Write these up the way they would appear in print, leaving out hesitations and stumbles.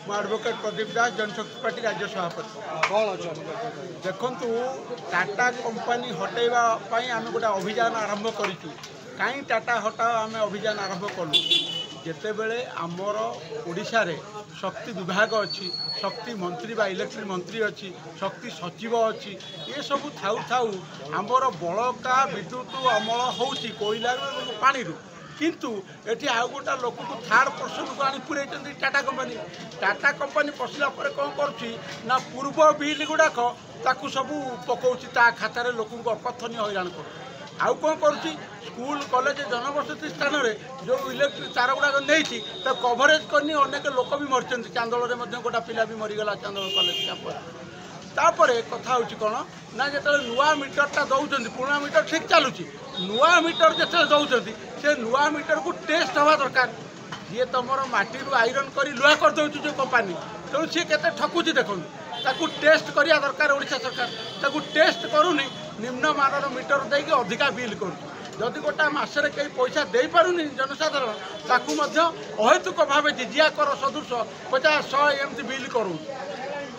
Advocate Pradeep दास जनशक्ति party राज्य सभापति। देखु टाटा कंपनी हटेवाई आम गोटे अभियान आरंभ करूँ कहीं टाटा हटाओ आम अभियान आरंभ कलु जिते बड़े आमर ओडिशा रे शक्ति विभाग अच्छी शक्ति मंत्री बा इलेक्ट्रिक मंत्री अच्छी शक्ति सचिव अच्छी ये सब थाउ थाउ आमर बड़का विद्युत अमल होची कोईला पानी किंतु एटी आउ गोटा लोक को थर्ड पर्सन को आनी पुरे टाटा कंपनी पशिला कौन कर पूर्व बिल गुड़ाक ताकू सब पकाउची ता खातार लोक अकथनीय हैरान कर आउ कौन करुच्ची स्कूल कॉलेज जनबसती स्थान में जो इलेक्ट्रिक तार गुड़ाक नहीं तो कभरेज करनी अनेक लोक भी मरी चांदोल में गोटा पिला भी मरीगला चांदोल कॉलेज कैंपस तापर कथा हूँ कौन ना जो नुआ मीटरटा दौरान पुराना मीटर ठीक चलुची नुआ मीटर जो दौरान से नुआ मीटर को टेस्ट हवा दरकार जी तुम माटी आईरन कर लुहा कर दौर जो कंपानी तेणु सी के ठकुची देखो ताकू टेस्ट करिया दरकार ओडिशा सरकार ताकू टेस्ट करूनी निम्न मानर मीटर देके अधिका बिल करूँ जदि गोटा मसरे कई पैसा दे पारुनी जनसाधारण ताकू अहेतुक भाव जिजिया कर सदृश 50-100 एमती बिल करूँ।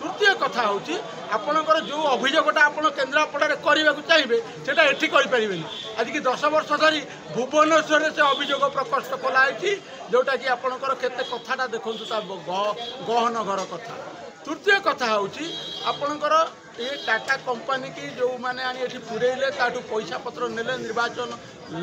तृतीय कथा हूँ आपणकर जो अभियोगटा आप केन्द्रापड़ा करने को चाहिए सेटा एठी करें आज की 10 वर्ष धरी भुवनेश्वर से अभियोग प्रकोष्ठ खोलाई जोटा कि आपणकर केते कथाटा देखु गहन घर कथा। तृतीय कथा हूँ आपणकर ये टाटा कंपनी की जो मैंने आनी ये पुरेले ताठू पैसा पत्र नेले निर्वाचन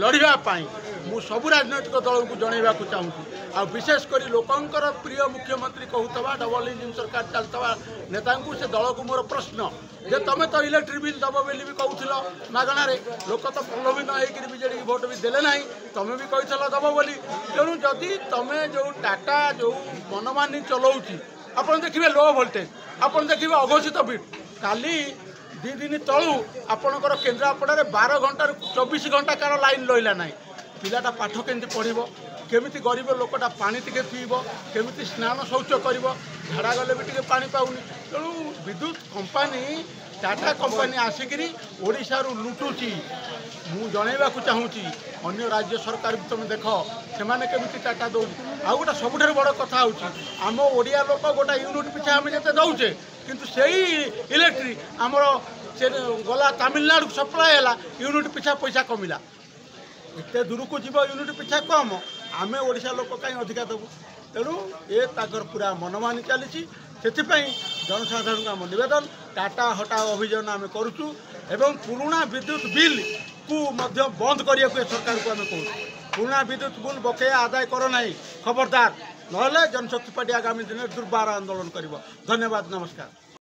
लड़ाई मु सबू राजनैतिक दल को जनइबा चाहूँ आ विशेषकर लोकंकर प्रिय मुख्यमंत्री कहूवा डबल इंजिन सरकार चलता नेता से दल को मोर प्रश्न जे तुम तो इलेक्ट्रिक बिल दब बोली भी कहूल मागणार लोक तो प्रलोभित होकर बीजेडी भोट भी देले ना तुम भी कही दब बोली तेणु जदि तुम जो टाटा जो मनमानी चलाऊँगी आप देखिए लो भोल्टेज आप देखिए अघोषित बिल काली 2 दिन तलू आपणकर केन्द्रापड़ा 12 घंटा 24 घंटा कार लाइन रहा ना पिलाटा पाठ केमती पढ़ो केमिति गरीब लोकटा पानी टिके पीब केमिति स्नान शौच कर झाड़ा गले भी टे पा पाऊनी तेणु विद्युत कंपानी टाटा कंपानी आसिकी ओडिशा रु लुटुची मु जनइबा चाहूँगी अन्य राज्य सरकार भी तुम देख से टाटा दौ आ गोटे सबुठ बड़ कथा हूँ आम ओडिया लोक गोटा यूनिट पिछा आम जिते दौचे किंतु से इलेक्ट्रिक आमर से गला तमिलनाडु सप्लाय है यूनिट पिछा पैसा कमिला एत दूर को जीव यूनिट पिछा कम आमे ओडिशा लोक कहीं अधिका देवु तेणु ये ताकर पूरा मनमानी चली जनसाधारण आम नवेदन टाटा हटाओ अभियान आम करुचु एवं पुराना विद्युत बिल को बंद करने को सरकार को आम कहूँ पुराना विद्युत बिल बकेया आदाय कर ना खबरदार ना जनशक्ति पार्टी आगामी दिन में दुर्बार आंदोलन कर। धन्यवाद नमस्कार।